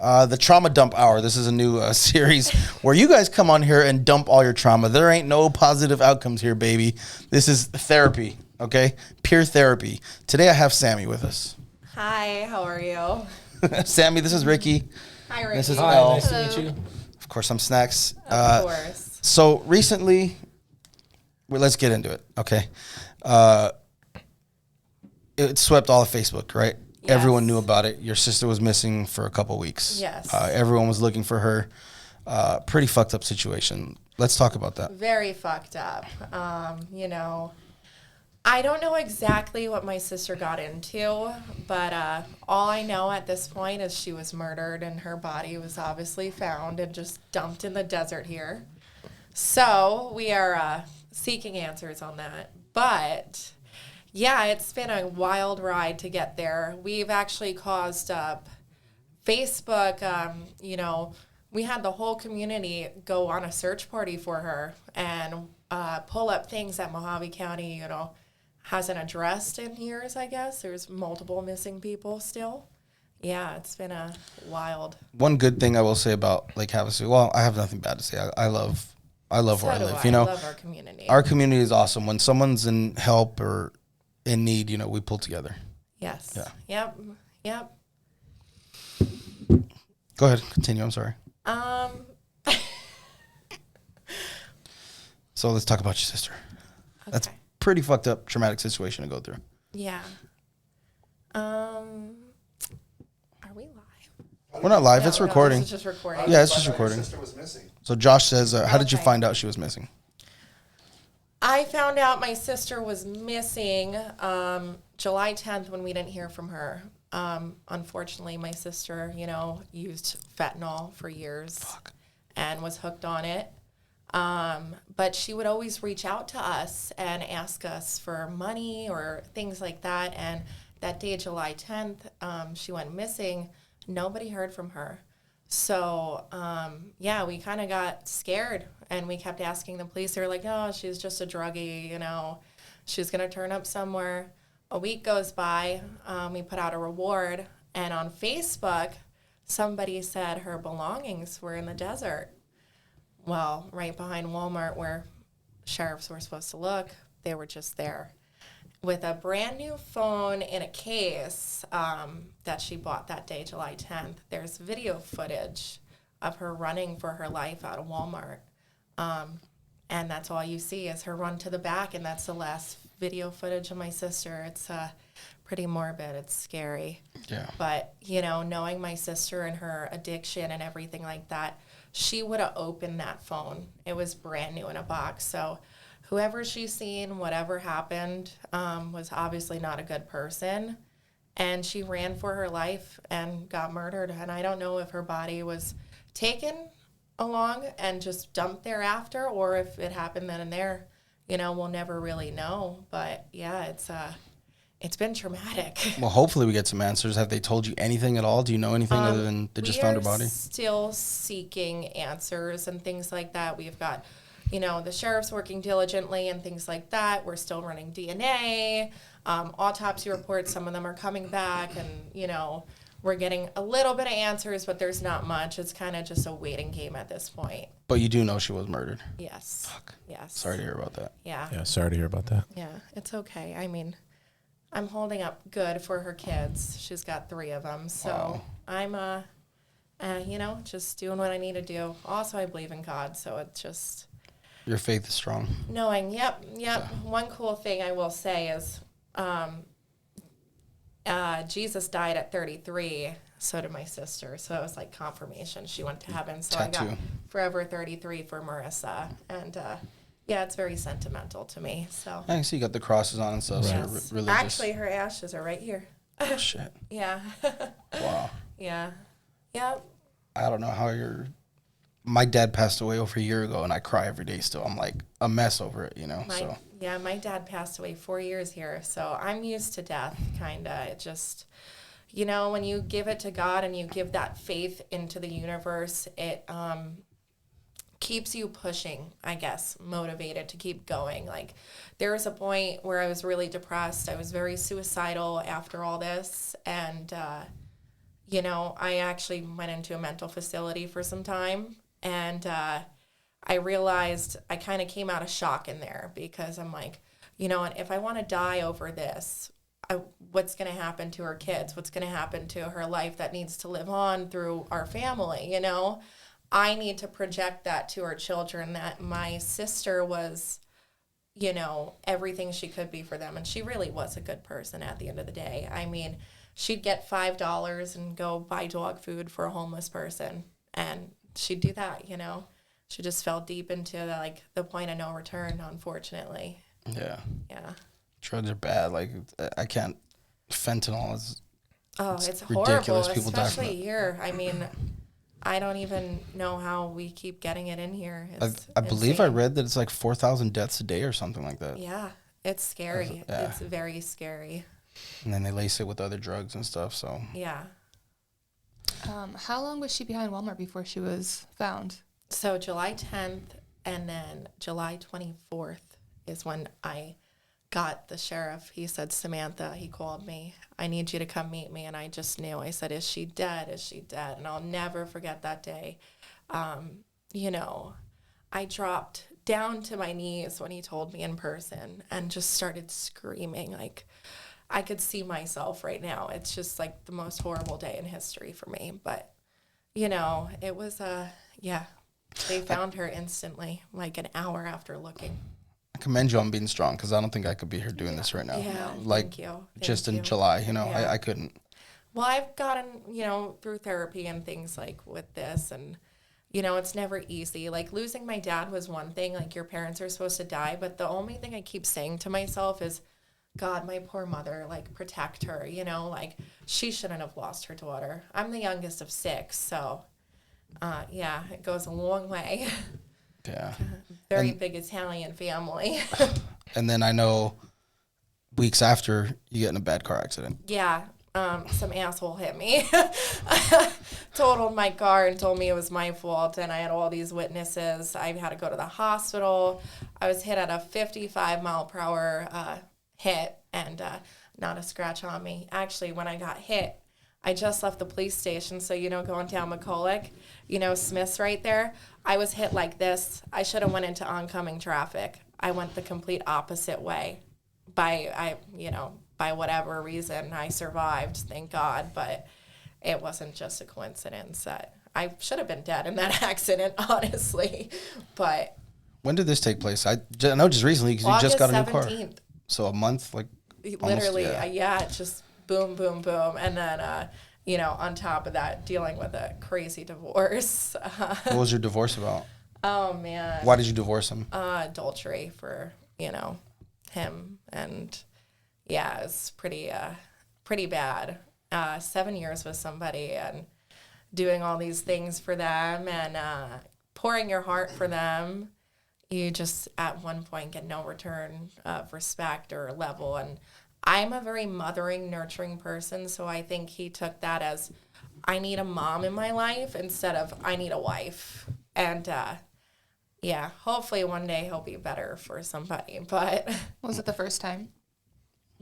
The Trauma Dump Hour. This is a new series where you guys come on here and dump all your trauma. There ain't no positive outcomes here, baby. This is therapy, okay? Pure therapy. Today I have Sammy with us. Hi, how are you? Sammy, this is Ricky. Hi, Ricky. This is Hi, Elle. nice to meet you. Of course, I'm Snacks. Of course. So recently, well, let's get into it, okay? It swept all of Facebook, right? Yes. Everyone knew about it. Your sister was missing for a couple weeks. Yes. Everyone was looking for her. Pretty fucked up situation. Let's talk about that. Very fucked up. I don't know exactly what my sister got into, but all I know at this point is she was murdered and her body was obviously found and just dumped in the desert here. So we are seeking answers on that. But yeah, it's been a wild ride to get there. We've actually caused up Facebook, we had the whole community go on a search party for her and pull up things that Mojave County, hasn't addressed in years, I guess. There's multiple missing people still. Yeah, it's been a wild. One good thing I will say about Lake Havasu, well, I have nothing bad to say. I love where I live. I love our community. Our community is awesome. When someone's in help or in need, we pull together. Yes. Yeah. Yep. Go ahead. Continue. I'm sorry. So let's talk about your sister. Okay. That's pretty fucked up, traumatic situation to go through. Yeah. Are we live? We're not live. No, it's recording. This is just recording. Yeah, it's just recording. Your sister was missing. So Josh says, how did you Okay. find out she was missing? I found out my sister was missing July 10th when we didn't hear from her. Unfortunately, my sister, used fentanyl for years and was hooked on it. But she would always reach out to us and ask us for money or things like that. And that day, July 10th, she went missing. Nobody heard from her. So, we kind of got scared and we kept asking the police. They were like, oh, she's just a druggie, she's going to turn up somewhere. A week goes by, we put out a reward, and on Facebook, somebody said her belongings were in the desert. Well, right behind Walmart where sheriffs were supposed to look, they were just there with a brand new phone in a case that she bought that day, July 10th. There's video footage of her running for her life out of Walmart. And that's all you see is her run to the back, and that's the last video footage of my sister. It's pretty morbid. It's scary. Yeah. But, knowing my sister and her addiction and everything like that, she would have opened that phone. It was brand new in a box. So whoever she's seen, whatever happened, was obviously not a good person. And she ran for her life and got murdered. And I don't know if her body was taken along and just dumped thereafter, or if it happened then and there. We'll never really know. But yeah, it's been traumatic. Well, hopefully we get some answers. Have they told you anything at all? Do you know anything other than they just found her body? We are still seeking answers and things like that. We've got, the sheriff's working diligently and things like that. We're still running DNA, autopsy reports. Some of them are coming back, and, we're getting a little bit of answers, but there's not much. It's kind of just a waiting game at this point. But you do know she was murdered. Yes. Fuck. Yes. Sorry to hear about that. Yeah. Yeah, sorry to hear about that. Yeah, it's okay. I mean, I'm holding up good for her kids. She's got 3 of them. So Wow. I'm, just doing what I need to do. Also, I believe in God. So it's just Your faith is strong. knowing, yep. One cool thing I will say is Jesus died at 33. So did my sister. So it was like confirmation. She went to heaven. So I Tattoo. got Forever 33 for Marissa. And yeah, it's very sentimental to me. So I see you got the crosses on and stuff. So you're yes. religious. Actually, her ashes are right here. Oh, shit. Yeah. Wow. Yeah. Yep. I don't know how my dad passed away over a year ago, and I cry every day still. I'm like a mess over it, so. Yeah, my dad passed away 4 years here, so I'm used to death, kind of. It just, when you give it to God and you give that faith into the universe, it keeps you pushing, I guess, motivated to keep going. Like, there was a point where I was really depressed. I was very suicidal after all this, and you know, I actually went into a mental facility for some time, and I realized I kind of came out of shock in there because I'm like, you know, and if I want to die over this, what's going to happen to her kids? What's going to happen to her life that needs to live on through our family, you know? I need to project that to her children, that my sister was, you know, everything she could be for them. And she really was a good person at the end of the day. I mean, she'd get $5 and go buy dog food for a homeless person. And she'd do that, you know? She just fell deep into like the point of no return, unfortunately. Yeah. Yeah. Drugs are bad. Like, I can't. Fentanyl is. It's ridiculous. horrible, People die from especially it. here. I mean, I don't even know how we keep getting it in here. I believe I insane. read that it's like 4,000 deaths a day or something like that. Yeah, it's scary. Yeah. It's very scary. And then they lace it with other drugs and stuff. So Yeah. How long was she behind Walmart before she was found? So July 10th and then July 24th is when I got the sheriff. He said, Samantha, he called me. I need you to come meet me. And I just knew. I said, is she dead? Is she dead? And I'll never forget that day. You know, I dropped down to my knees when he told me in person and just started screaming. Like, I could see myself right now. It's just like the most horrible day in history for me. But, you know, it was, yeah. They found her instantly, like an hour after looking. I commend you on being strong because I don't think I could be here doing this right now. Yeah, like thank you. just Thank in you. July, you know, Yeah. I couldn't. Well, I've gotten, you know, through therapy and things like with this, and, you know, it's never easy. Like, losing my dad was one thing, like, your parents are supposed to die, but the only thing I keep saying to myself is, God, my poor mother, like, protect her, you know, like, she shouldn't have lost her daughter. I'm the youngest of 6, so, yeah, it goes a long way. Yeah. Very big Italian family. And then I know weeks after you get in a bad car accident. Yeah, some asshole hit me, totaled my car and told me it was my fault, and I had all these witnesses. I had to go to the hospital. I was hit at a 55-mile-per-hour hit, and not a scratch on me. Actually, when I got hit, I just left the police station, so, you know, going down McCulloch, you know, Smith's right there. I was hit like this. I should have went into oncoming traffic. I went the complete opposite way. By whatever reason, I survived, thank God, but it wasn't just a coincidence that I should have been dead in that accident, honestly. But When did this take place? I know just recently because you just got a new car. 17th. So a month, like Literally, almost, yeah, just boom, boom, boom. And then, you know, on top of that, dealing with a crazy divorce. What was your divorce about? Oh, man. Why did you divorce him? Adultery for, you know, him. And, yeah, it's pretty bad. 7 years with somebody and doing all these things for them and pouring your heart for them. You just, at one point, get no return of respect or level. And I'm a very mothering, nurturing person, so I think he took that as, I need a mom in my life instead of, I need a wife. And, yeah, hopefully one day he'll be better for somebody. But Was it the first time?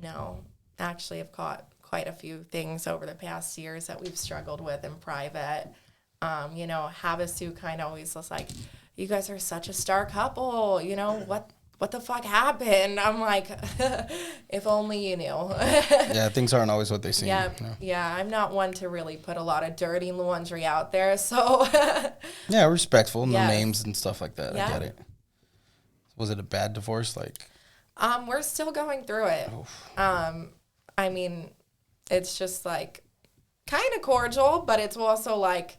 no, actually I've caught quite a few things over the past years that we've struggled with in private. You know, Havasu kind of always was like, you guys are such a star couple, you know, what the fuck happened? I'm like, if only you knew. Yeah, things aren't always what they seem. Yeah, you know? yeah, I'm not one to really put a lot of dirty laundry out there, so. Yeah, respectful, no Yes. names and stuff like that. Yeah. I get it. Was it a bad divorce? Like, We're still going through it. I mean, it's just like kind of cordial, but it's also like,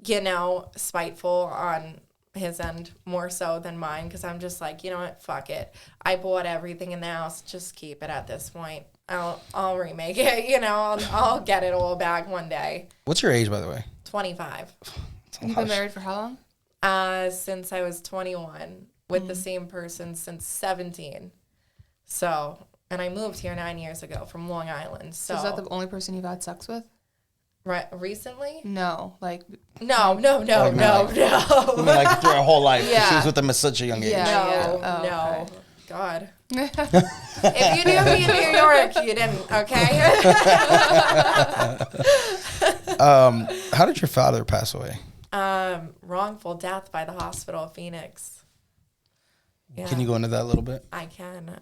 you know, spiteful on his end more so than mine, because I'm just like, you know what, fuck it. I bought everything in the house. Just keep it at this point. I'll remake it. You know, I'll get it all back one day. what's your age, by the way? 25. You've been married for how long? Since I was 21, with the same person since 17. So, and I moved here 9 years ago from Long Island. So, Is that the only person you've had sex with? Recently? No, like No. I mean, like through her whole life. Yeah. She was with him at such a young age. Yeah. No, Oh, no. okay. God. If you knew me in New York, you didn't, okay? How did your father pass away? Wrongful death by the hospital of Phoenix. Yeah, Can you go into that a little bit? I can.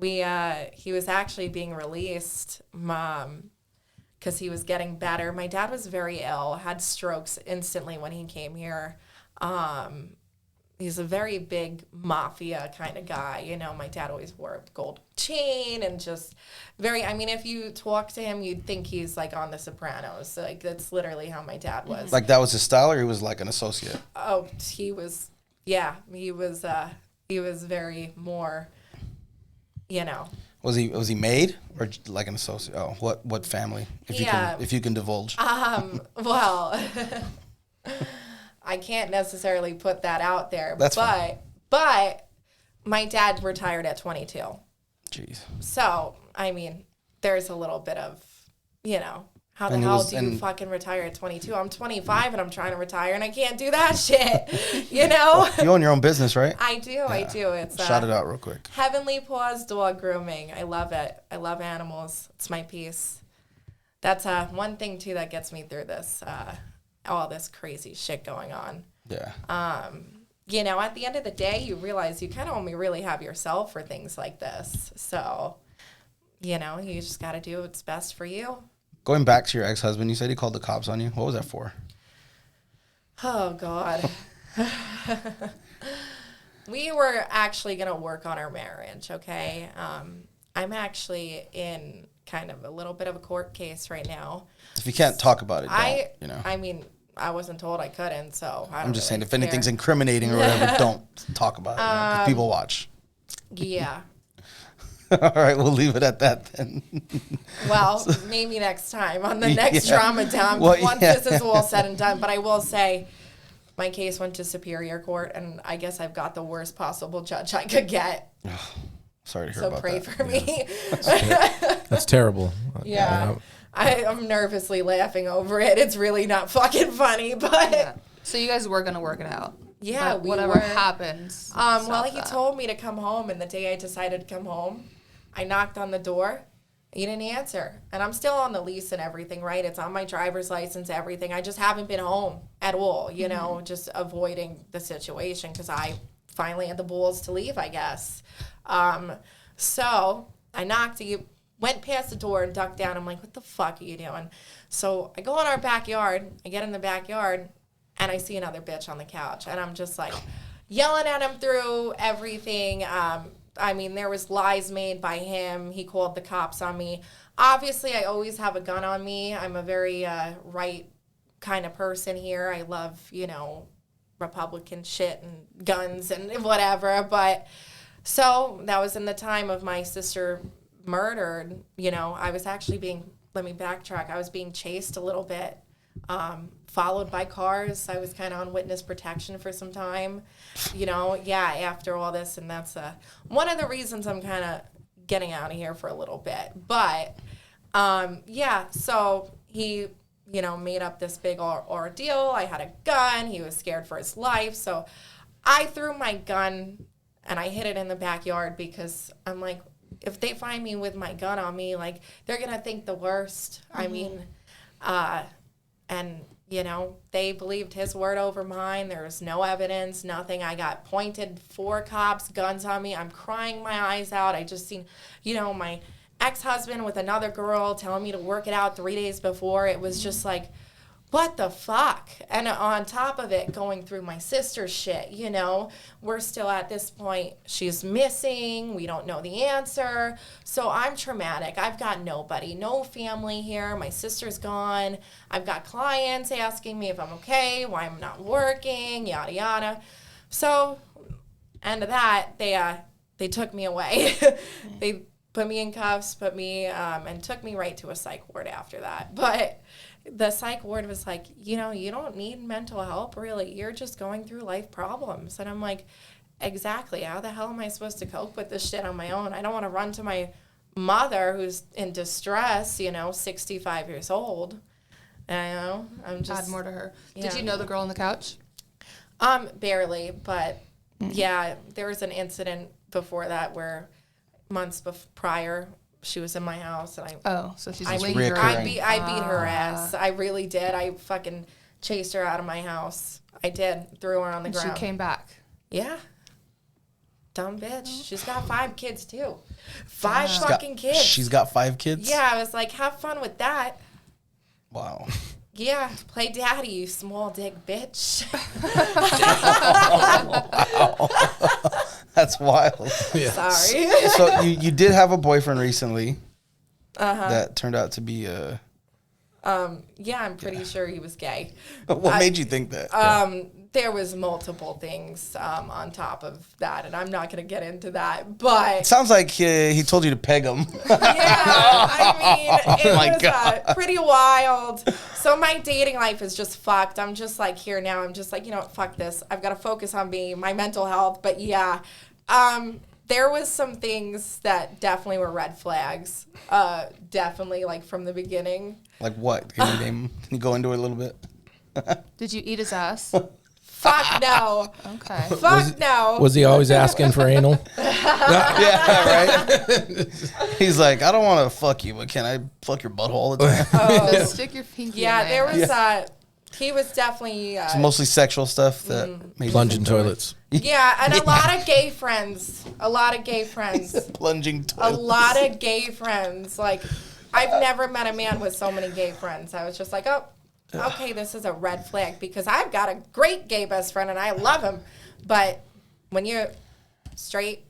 He was actually being released, because he was getting better. My dad was very ill, had strokes instantly when he came here. He's a very big mafia kind of guy. You know, my dad always wore a gold chain and just if you talk to him, you'd think he's like on The Sopranos. Like, that's literally how my dad was. Like, that was his style, or he was like an associate? Oh, he was very more, you know. Was he made or like an associate? Oh, what family? If you can divulge. Well, I can't necessarily put that out there. That's fine. But my dad retired at 22. Jeez. So, there's a little bit of, how the hell do you fucking retire at 22? I'm 25 and I'm trying to retire and I can't do that shit, you know? You own your own business, right? I do. It's shout it out real quick. Heavenly Paws Dog Grooming. I love it. I love animals. It's my peace. That's one thing too that gets me through this, all this crazy shit going on. Yeah. At the end of the day, you realize you kind of only really have yourself for things like this. So, you just got to do what's best for you. Going back to your ex-husband, you said he called the cops on you. What was that for? Oh, God. We were actually going to work on our marriage, okay? I'm actually in kind of a little bit of a court case right now. If you can't talk about it, don't. I wasn't told I couldn't, so I'm just saying, if anything's incriminating or whatever, don't talk about it. 'Cause people watch. Yeah. All right, we'll leave it at that then. Well, maybe next time on the next drama dump, once this is all said and done. But I will say, my case went to Superior Court, and I guess I've got the worst possible judge I could get. Sorry to hear about that. So pray for me. That's terrible. Yeah. I'm nervously laughing over it. It's really not fucking funny, but... Yeah. So you guys were going to work it out. Yeah, but whatever happens. Well, he told me to come home, and the day I decided to come home, I knocked on the door. He didn't answer. And I'm still on the lease and everything, right? It's on my driver's license, everything. I just haven't been home at all, just avoiding the situation because I finally had the balls to leave, I guess. So I knocked. He went past the door and ducked down. I'm like, what the fuck are you doing? So I go in our backyard. I get in the backyard, and I see another bitch on the couch. And I'm just like yelling at him through everything. There was lies made by him. He called the cops on me. Obviously, I always have a gun on me. I'm a very right kind of person here. I love, Republican shit and guns and whatever. But so that was in the time of my sister murdered. I was actually let me backtrack. I was being chased a little bit. Followed by cars. I was kind of on witness protection for some time, after all this. And that's one of the reasons I'm kind of getting out of here for a little bit. But, so he, made up this big ordeal. I had a gun. He was scared for his life. So I threw my gun and I hid it in the backyard because I'm like, if they find me with my gun on me, like, they're going to think the worst. Mm-hmm. They believed his word over mine. There was no evidence, nothing. I got pointed 4 cops, guns on me. I'm crying my eyes out. I just seen, my ex-husband with another girl telling me to work it out 3 days before. It was just like, what the fuck? And on top of it, going through my sister's shit, we're still at this point, she's missing, we don't know the answer. So I'm traumatic. I've got nobody, no family here. My sister's gone. I've got clients asking me if I'm okay, why I'm not working, yada, yada. So, end of that, they took me away. They put me in cuffs, and took me right to a psych ward after that. But the psych ward was like, you don't need mental help, really. You're just going through life problems. And I'm like, exactly. How the hell am I supposed to cope with this shit on my own? I don't want to run to my mother who's in distress, 65 years old. I'm just... Add more to her. Yeah. Did you know the girl on the couch? Barely, but yeah, there was an incident before that where months prior she was in my house and So she's I lingering. beat her ass. I really did. I fucking chased her out of my house. I did. Threw her on the ground. She came back. Yeah. Dumb bitch. She's got 5 kids too. 5 fucking kids. She's got 5 kids? Yeah, I was like, have fun with that. Wow. Yeah, play daddy, you small dick bitch. That's wild. Yeah. Sorry. So you did have a boyfriend recently that turned out to be a... Yeah, I'm pretty sure he was gay. What made you think that? There was multiple things on top of that, and I'm not going to get into that, but... It sounds like he told you to peg him. Yeah, I mean, it my was God. Pretty wild. So my dating life is just fucked. I'm just like here now. I'm just like, you know what, fuck this. I've got to focus on my mental health. But yeah, there was some things that definitely were red flags. Definitely like from the beginning. Like what? Can you go into it a little bit? Did you eat his ass? Fuck no. Okay. Fuck no. Was he always asking for anal? Yeah, right? He's like, I don't want to fuck you, but can I fuck your butthole all the time? Just stick your pinky Yeah, in there was he was definitely It's mostly sexual stuff that made you Plunging think that way. toilets. yeah, and a lot of gay friends. A lot of gay friends. Plunging A toilets. lot of gay friends. Like, I've never met a man with so many gay friends. I was just like, oh, okay, this is a red flag because I've got a great gay best friend and I love him. But when you're straight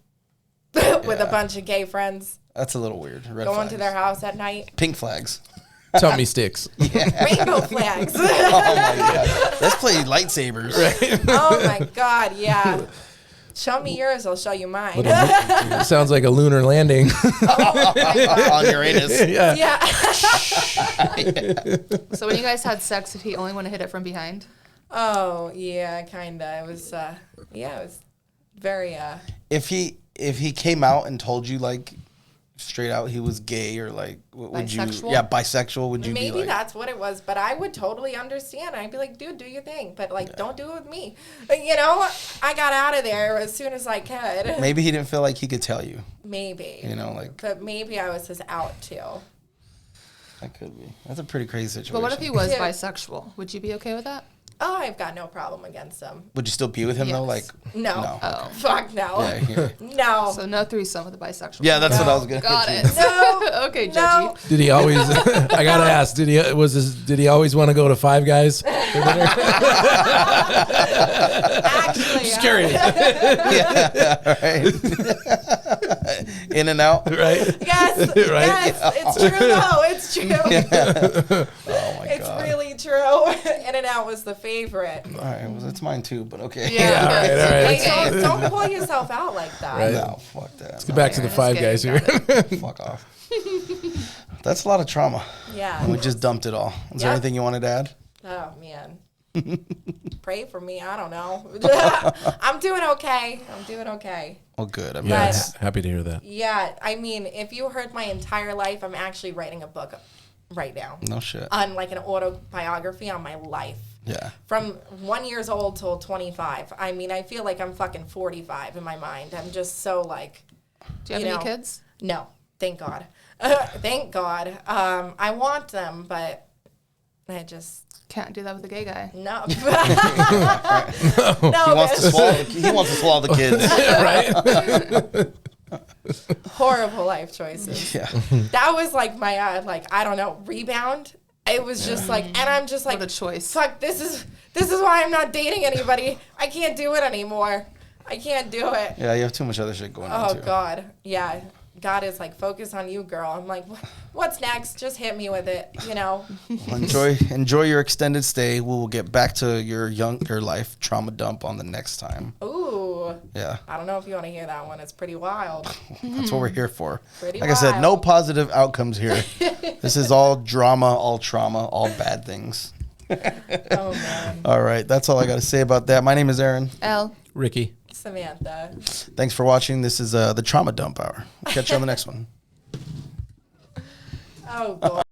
with a bunch of gay friends That's a little weird. Red going flags. to their house at night, Pink flags. Tummy sticks. rainbow flags. Oh my God. Let's play lightsabers. Oh my God, yeah. Show me yours, I'll show you mine. Sounds like a lunar landing. On Uranus. Yeah. Yeah. So when you guys had sex, did he only want to hit it from behind? Oh, yeah, kind of. It was, it was very, If he came out and told you like straight out he was gay or like would Bisexual? you bisexual, would you maybe be like that's what it was, but I would totally understand. I'd be like, dude, do your thing, but like, don't do it with me. But, you know, I got out of there as soon as I could. maybe he didn't feel like he could tell you. Maybe. You know, like But maybe I was his out too. that could be. That's a pretty crazy situation. But what if he was Yeah. bisexual? Would you be okay with that? Oh, I've got no problem against him. Would you still be with him though? Like Yes. No. Oh. Fuck no. Yeah, yeah. No. So no threesome with a bisexual. Yeah, that's what I was gonna Got hit it. you. No. Okay, No. judgy. Did he always? I gotta ask. Did he always want to go to Five Guys? Actually, Just curious, Right. In and out. right? yes, Right? yes, it's true though. It's true. Oh my It's God. really true. In and Out was the favorite. All right, well, that's mine too, but okay. Yeah. All right, all right. Hey, don't pull yourself out like that. Right. No, fuck that. Get back to the Aaron's Five gay, Guys here. got Fuck off. That's a lot of trauma. Yeah. And we just dumped it all. Is there Yep. anything you wanted to add? Oh man. Pray for me. I don't know. I'm doing okay. I'm doing okay. Well, good. I mean, Yeah. that's, Happy to hear that. Yeah. I mean, if you heard my entire life, I'm actually writing a book right now no shit. on like an autobiography on my life. Yeah. From 1 year old till 25. I mean, I feel like I'm fucking 45 in my mind. I'm just so like. Do you have You any know. kids? No, thank God. Thank God. I want them, but I just Can't do that with a gay guy. no. He No, wants to bitch. swallow. He wants to swallow the kids. Horrible life choices. Yeah. That was like my like I don't know, rebound. It was just like, and I'm just like, What a choice. fuck. This is why I'm not dating anybody. I can't do it anymore. I can't do it. Yeah. You have too much other shit going on Oh too. God, yeah. God is like, focus on you, girl. I'm like, what's next? Just hit me with it, you know. Well, enjoy your extended stay. We will get back to your life trauma dump on the next time. Ooh, Yeah. I don't know if you want to hear that one. It's pretty wild. That's what we're here for. Pretty Like I said, no wild. positive outcomes here. This is all drama, all trauma, all bad things. Oh man, All right. That's all I got to say about that. My name is Aaron. L. Ricky. Samantha. Thanks for watching. This is the Trauma Dump Hour. Catch you on the next one. Oh God.